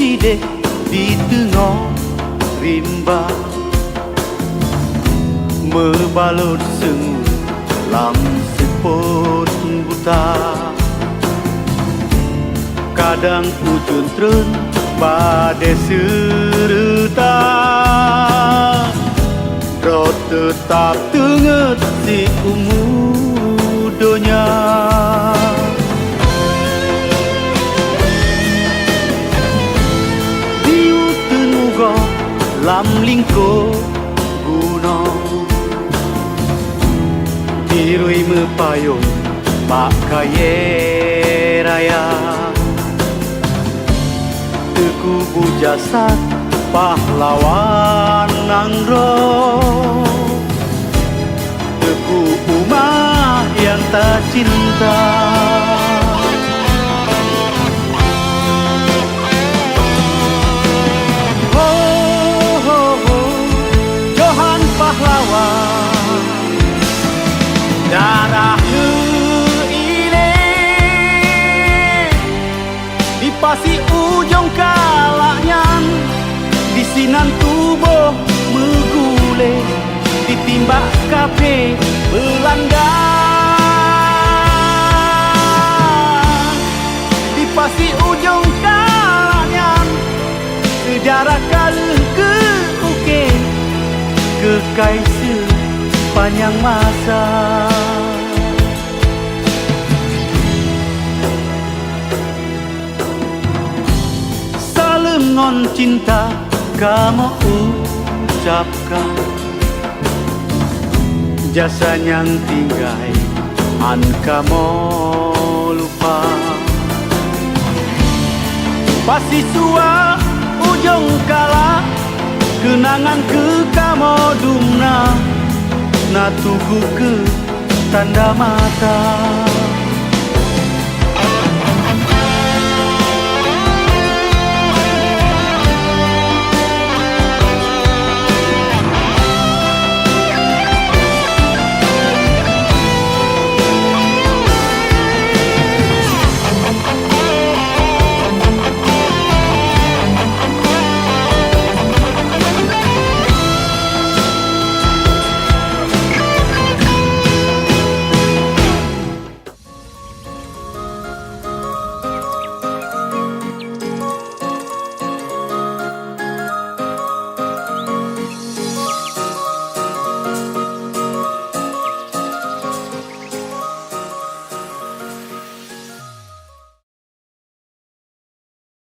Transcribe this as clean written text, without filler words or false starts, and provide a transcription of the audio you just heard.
sideh di tengah rimba, membalut sengu lam sepot buta. Kadang ujun trun pada serta, rot tetap tenget si umudonya. Diu tenuga lam lingko gunung, dirui mepayung pak kaya raya. Teku bujasat pahlawan Nanggro, teku umah yang tak cinta. Johan pahlawan darah ini di pasi ujung kalaknya, di sinan tubuh megule, ditimbak kafe Belanda. Di pasi ujung kalaknya, sejarah kali ke uke kekai sepanjang masa. Salam ngon cinta kamu ucapkan, jasa yang tinggai an kamu lupa. Pasti sua ujung kala, kenangan ke kamu dumna, na tugu ke tanda mata.